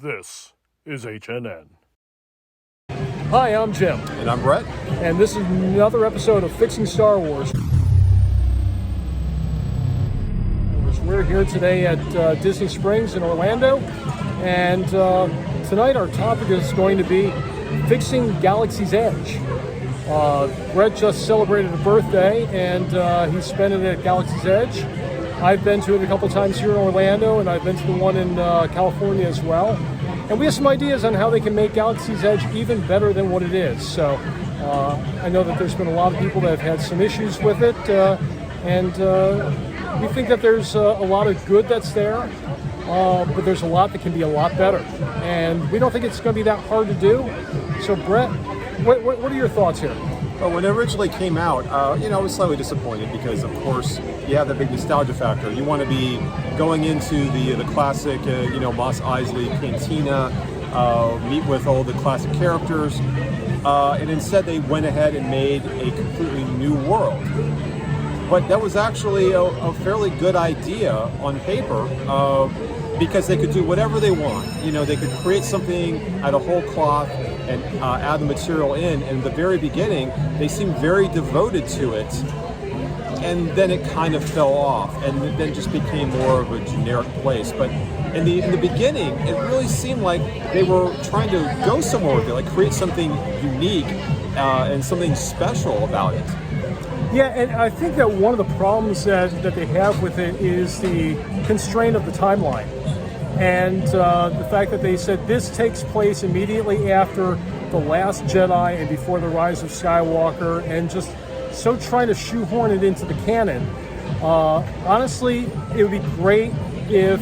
This is HNN. Hi, I'm Jim. And I'm Brett. And this is another episode of Fixing Star Wars. We're here today at Disney Springs in Orlando. And tonight our topic is going to be fixing Galaxy's Edge. Brett just celebrated a birthday and he spent it at Galaxy's Edge. I've been to it a couple times here in Orlando, and I've been to the one in California as well. And we have some ideas on how they can make Galaxy's Edge even better than what it is. So I know that there's been a lot of people that have had some issues with it, and we think that there's a lot of good that's there, but there's a lot that can be a lot better. And we don't think it's going to be that hard to do. So Brett, what are your thoughts here? Well, when it originally came out, I was slightly disappointed because, of course, you have that big nostalgia factor. You want to be going into the classic, Mos Eisley Cantina, meet with all the classic characters, and instead they went ahead and made a completely new world. But that was actually a fairly good idea on paper, because they could do whatever they want. They could create something out of whole cloth and add the material in. And in the very beginning, they seemed very devoted to it. And then it kind of fell off, and then just became more of a generic place. But in the beginning, it really seemed like they were trying to go somewhere with it, like create something unique and something special about it. Yeah, and I think that one of the problems that they have with it is the constraint of the timeline. And the fact that they said this takes place immediately after The Last Jedi and before The Rise of Skywalker, and just so trying to shoehorn it into the canon. Honestly, it would be great if,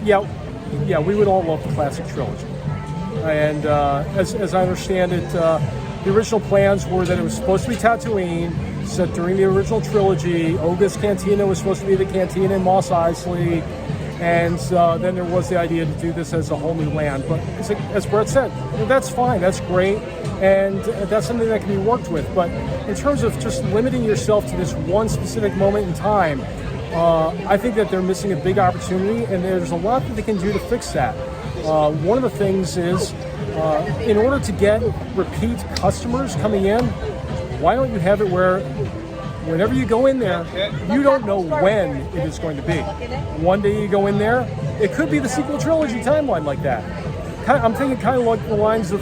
we would all love the classic trilogy. And as I understand it, the original plans were that it was supposed to be Tatooine, set during the original trilogy. Oga's Cantina was supposed to be the cantina in Mos Eisley. And then there was the idea to do this as a whole new land. But as Brett said, that's fine, that's great, and that's something that can be worked with. But in terms of just limiting yourself to this one specific moment in time, I think that they're missing a big opportunity, and there's a lot that they can do to fix that. One of the things is, in order to get repeat customers coming in, why don't you have it where whenever you go in there, you don't know when it is going to be. One day you go in there, it could be the sequel trilogy timeline like that. I'm thinking kind of like the lines of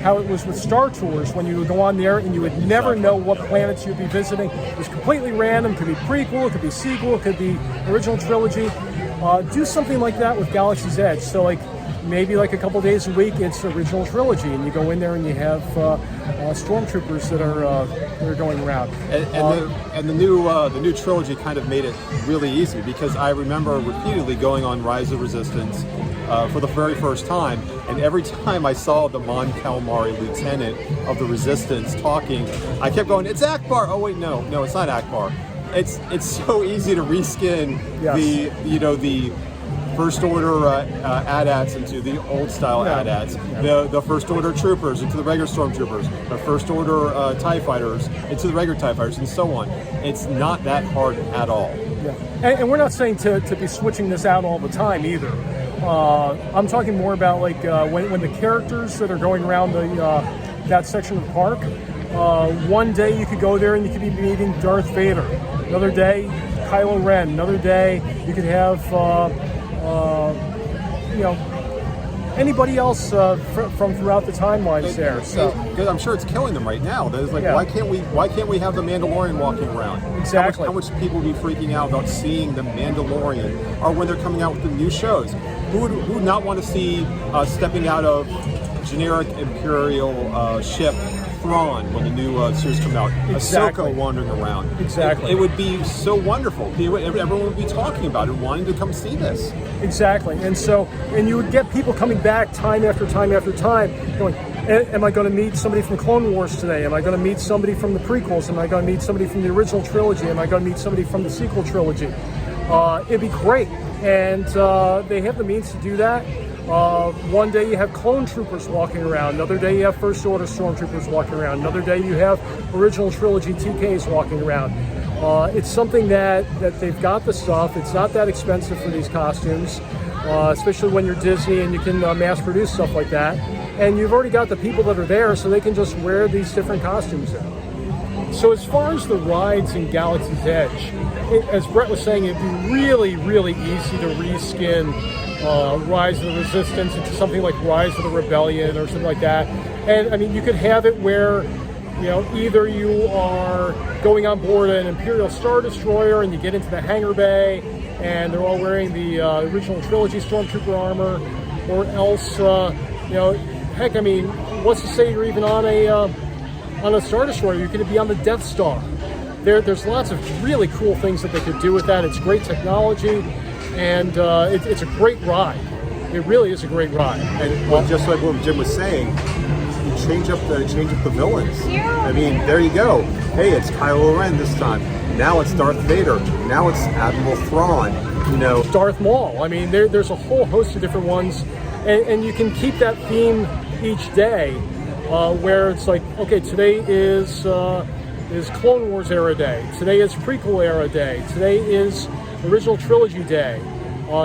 how it was with Star Tours, when you would go on there and you would never know what planets you'd be visiting. It was completely random. It could be prequel, it could be sequel, it could be original trilogy. Do something like that with Galaxy's Edge. So maybe like a couple days a week, it's original trilogy, and you go in there and you have stormtroopers that are going around. And the new trilogy kind of made it really easy, because I remember repeatedly going on Rise of Resistance for the very first time, and every time I saw the Mon Calamari lieutenant of the Resistance talking, I kept going, "It's Akbar!" Oh wait, no, it's not Akbar. It's so easy to reskin the First Order AT-ATs into the old style AT-ATs, the First Order troopers into the regular stormtroopers, the First Order TIE fighters into the regular TIE fighters, and so on. It's not that hard at all. Yeah, and we're not saying to be switching this out all the time either. I'm talking more about when the characters that are going around that section of the park. One day you could go there and you could be meeting Darth Vader. Another day, Kylo Ren. Another day you could have anybody else from throughout the timelines there. So I'm sure it's killing them right now. There's why can't we have the Mandalorian walking around? Exactly. How much people would be freaking out about seeing the Mandalorian, or when they're coming out with the new shows? Who would not want to see stepping out of generic Imperial ship Thrawn when the new series comes out? Exactly. Ahsoka wandering around. Exactly. It would be so wonderful. Everyone would be talking about it, wanting to come see this. Exactly. And you would get people coming back time after time after time going, am I going to meet somebody from Clone Wars today? Am I going to meet somebody from the prequels? Am I going to meet somebody from the original trilogy? Am I going to meet somebody from the sequel trilogy? It'd be great. And they have the means to do that. One day you have clone troopers walking around. Another day you have First Order stormtroopers walking around. Another day you have original trilogy TKs walking around. It's something that they've got the stuff. It's not that expensive for these costumes. especially when you're Disney and you can mass produce stuff like that. And you've already got the people that are there, so they can just wear these different costumes in. So as far as the rides in Galaxy's Edge, as Brett was saying, it'd be really, really easy to reskin Rise of the Resistance into something like Rise of the Rebellion or something like that. And I mean, you could have it where, you know, either you are going on board an Imperial Star Destroyer and you get into the hangar bay and they're all wearing the original trilogy Stormtrooper armor, or else, you know, heck, I mean, what's to say you're even on a Star Destroyer? You could be on the Death Star. There's lots of really cool things that they could do with that. It's great technology, and it's a great ride. It really is a great ride. And well, just like what Jim was saying, you change up the villains. I mean, there you go. Hey, it's Kylo Ren this time. Now it's Darth Vader. Now it's Admiral Thrawn. You know, Darth Maul. I mean, there's a whole host of different ones, and you can keep that theme each day, where it's like, okay, today is Clone Wars era day. Today is prequel era day. Today is original trilogy day.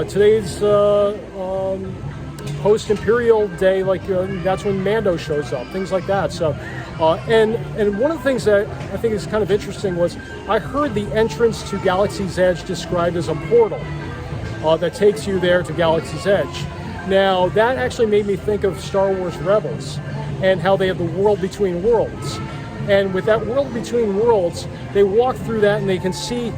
Today's post-Imperial day, like that's when Mando shows up, things like that. So, and one of the things that I think is kind of interesting was I heard the entrance to Galaxy's Edge described as a portal that takes you there to Galaxy's Edge. Now, that actually made me think of Star Wars Rebels and how they have the world between worlds. And with that world between worlds, they walk through that and they can see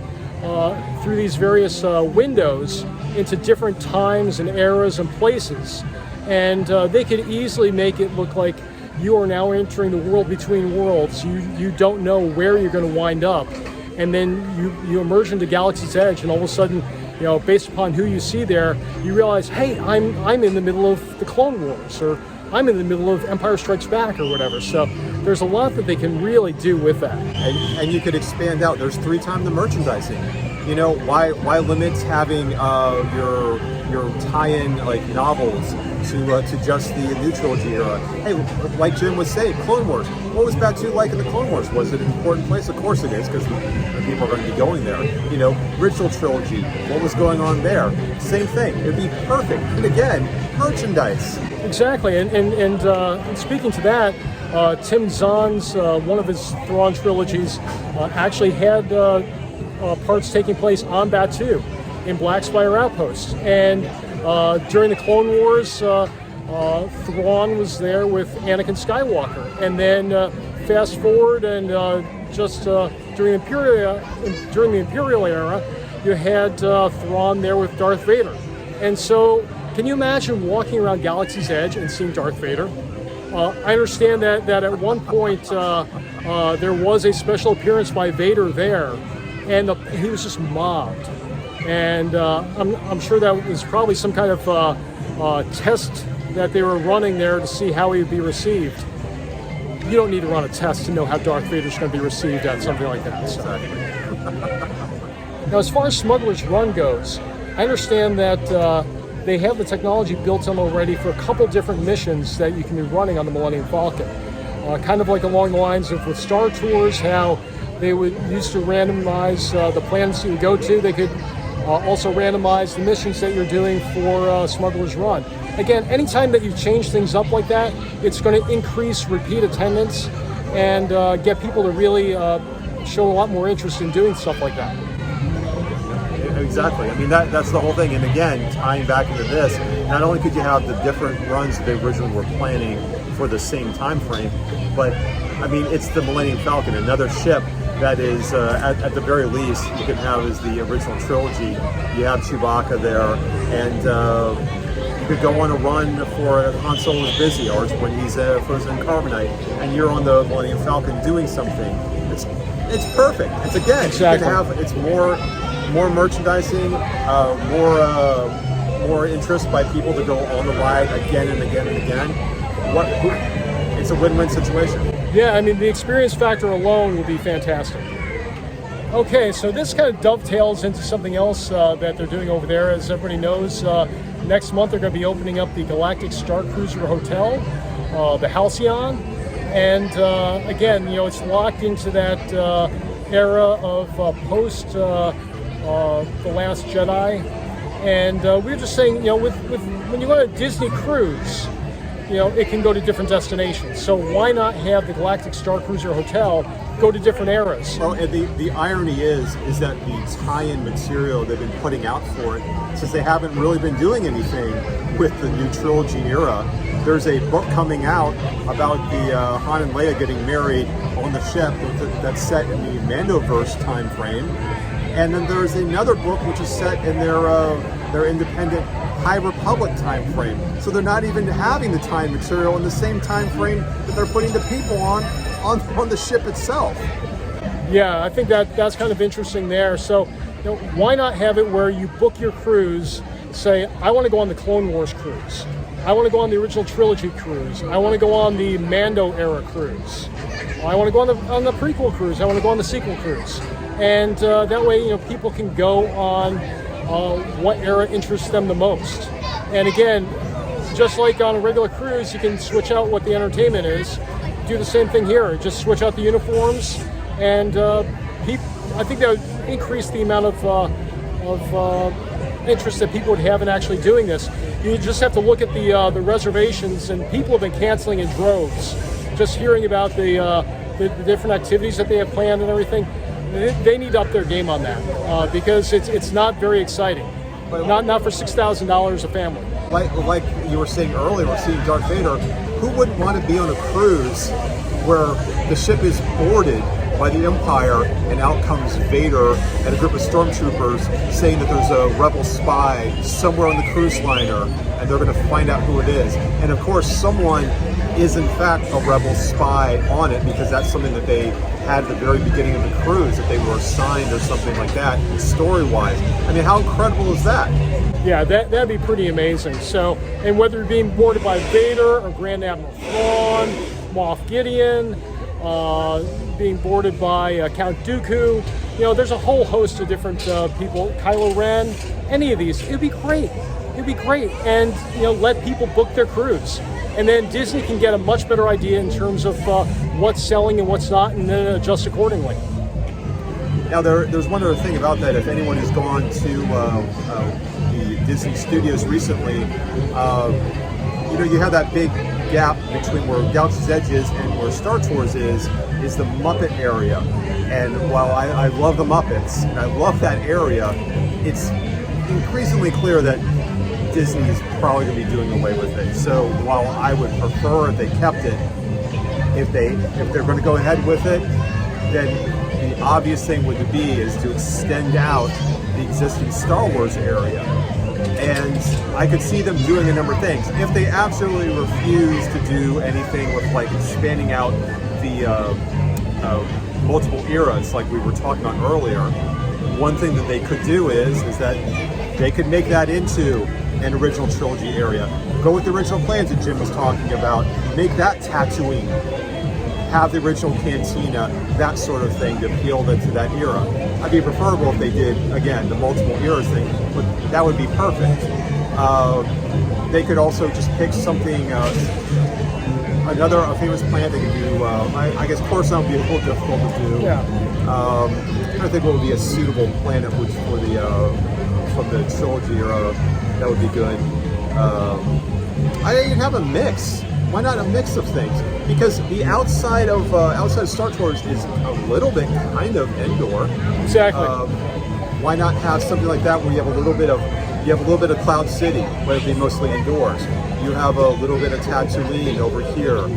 through these various windows into different times and eras and places. And they could easily make it look like you are now entering the world between worlds. You don't know where you're going to wind up. And then you emerge into Galaxy's Edge, and all of a sudden, you know, based upon who you see there, you realize, hey, I'm in the middle of the Clone Wars, or I'm in the middle of Empire Strikes Back, or whatever. So there's a lot that they can really do with that. And you could expand out. There's 3 times the merchandising. You know, why limit having your tie-in like novels to just the new trilogy era? Hey, like Jim was saying, Clone Wars. What was Batuu like in the Clone Wars? Was it an important place? Of course it is, because people are going to be going there. You know, original trilogy. What was going on there? Same thing. It'd be perfect. And again, merchandise. Exactly. And speaking to that, Tim Zahn's one of his Thrawn trilogies actually had parts taking place on Batuu in Black Spire Outpost. And during the Clone Wars, Thrawn was there with Anakin Skywalker. And then fast forward, and just during the Imperial era, you had Thrawn there with Darth Vader. And so, can you imagine walking around Galaxy's Edge and seeing Darth Vader? I understand that at one point there was a special appearance by Vader there, and he was just mobbed. And I'm sure that was probably some kind of test that they were running there to see how he would be received. You don't need to run a test to know how Darth Vader's going to be received at something like that. So. Now, as far as Smuggler's Run goes, I understand that they have the technology built in already for a couple different missions that you can be running on the Millennium Falcon. Kind of like along the lines of with Star Tours, how they would used to randomize the planets you would go to. They could also randomize the missions that you're doing for Smuggler's Run. Again, anytime that you change things up like that, it's going to increase repeat attendance and get people to really show a lot more interest in doing stuff like that. Exactly. I mean, that's the whole thing. And again, tying back into this, not only could you have the different runs that they originally were planning for the same time frame, but I mean, it's the Millennium Falcon, another ship that is, at the very least, you can have as the original trilogy. You have Chewbacca there, and you could go on a run for Han Solo's busy, or when he's frozen in carbonite, and you're on the Millennium Falcon doing something. It's perfect. It's again, exactly. You can have it's more merchandising, more interest by people to go on the ride again and again and again. It's a win-win situation. Yeah, I mean, the experience factor alone will be fantastic. Okay, so this kind of dovetails into something else that they're doing over there. As everybody knows, next month they're going to be opening up the Galactic Starcruiser Hotel, the Halcyon. And again, you know, it's locked into that era of post The Last Jedi, And we were just saying, with when you go on a Disney cruise, it can go to different destinations. So why not have the Galactic Starcruiser Hotel go to different eras? Well, and the irony is that the tie-in material they've been putting out for it, since they haven't really been doing anything with the new trilogy era, there's a book coming out about the Han and Leia getting married on the ship that's set in the Mandoverse time frame. And then there's another book which is set in their independent High Republic time frame. So they're not even having the time material in the same time frame that they're putting the people on the ship itself. Yeah, I think that's kind of interesting there. So, why not have it where you book your cruise, say, I want to go on the Clone Wars cruise. I want to go on the original trilogy cruise. I want to go on the Mando era cruise. I want to go on the prequel cruise. I want to go on the sequel cruise. And that way, people can go on what era interests them the most. And again, just like on a regular cruise, you can switch out what the entertainment is. Do the same thing here. Just switch out the uniforms, and I think that would increase the amount of interest that people would have in actually doing this. You just have to look at the reservations, and people have been canceling in droves. Just hearing about the different activities that they have planned and everything, they need to up their game on that because it's not very exciting. Not for $6,000 a family. Like you were saying earlier, we're seeing Darth Vader. Who wouldn't want to be on a cruise where the ship is boarded by the Empire and out comes Vader and a group of stormtroopers saying that there's a rebel spy somewhere on the cruise liner and they're going to find out who it is. And of course, someone is in fact a rebel spy on it because that's something that they had at the very beginning of the cruise, that they were assigned or something like that, story-wise. I mean, how incredible is that? Yeah, that'd be pretty amazing. So, and whether you're being boarded by Vader or Grand Admiral Thrawn, Moff Gideon, being boarded by Count Dooku, there's a whole host of different people, Kylo Ren, any of these, it'd be great. It'd be great. And, let people book their cruise. And then Disney can get a much better idea in terms of what's selling and what's not, and then adjust accordingly. Now, there's one other thing about that. If anyone has gone to the Disney Studios recently, you have that big gap between where Galaxy's Edge is and where Star Tours is the Muppet area. And while I love the Muppets, and I love that area, it's increasingly clear that Disney is probably going to be doing away with it. So while I would prefer if they kept it, if they're going to go ahead with it, then the obvious thing would be is to extend out the existing Star Wars area. And I could see them doing a number of things. If they absolutely refuse to do anything with like expanding out the multiple eras like we were talking about earlier, one thing that they could do is that they could make that into an original trilogy area. Go with the original plans that Jim was talking about. Make that Tatooine. Have the original cantina, that sort of thing to appeal to that era. I'd be preferable if they did, again, the multiple eras thing, but that would be perfect. They could also just pick something, a famous planet they could do. I guess Coruscant would be a little difficult to do. Yeah. I think what would be a suitable planet for from the trilogy era. That would be good. I have a mix. Why not a mix of things? Because the outside of Star Tours is a little bit kind of indoor. Exactly. Why not have something like that where you have a little bit of Cloud City, where it'd be mostly indoors. You have a little bit of Tatooine over here.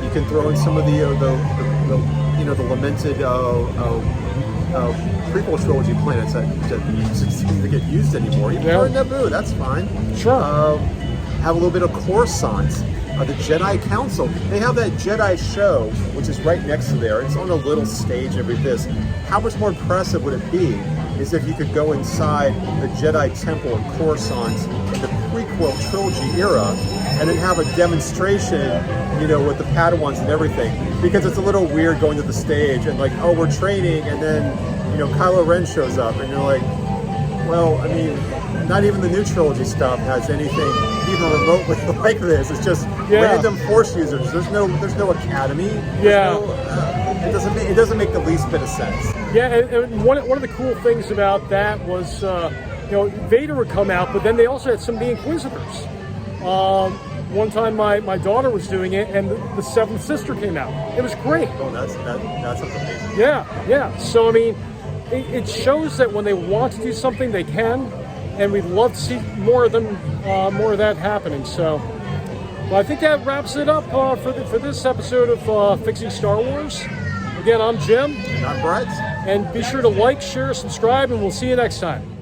You can throw in some of the lamented prequel trilogy planets that seem to get used anymore. Even for Naboo, that's fine. Sure. Have a little bit of Coruscant, the Jedi Council. They have that Jedi show, which is right next to there. It's on a little stage and everything. How much more impressive would it be is if you could go inside the Jedi Temple in Coruscant in the prequel trilogy era and then have a demonstration, with the Padawans and everything. Because it's a little weird going to the stage and like, oh, we're training, and then, Kylo Ren shows up and you're like, well, I mean, not even the new trilogy stuff has anything even remotely like this. It's just random Force users. There's no academy. It doesn't make the least bit of sense. Yeah, and one of the cool things about that was Vader would come out, but then they also had some of the Inquisitors. One time my daughter was doing it, and the Seventh Sister came out. It was great. Oh, that's amazing. Yeah. So, I mean, it shows that when they want to do something, they can, and we'd love to see more of that happening. So, well, I think that wraps it up for this episode of Fixing Star Wars. Again, I'm Jim. And I'm Brett. And be sure to like, share, subscribe, and we'll see you next time.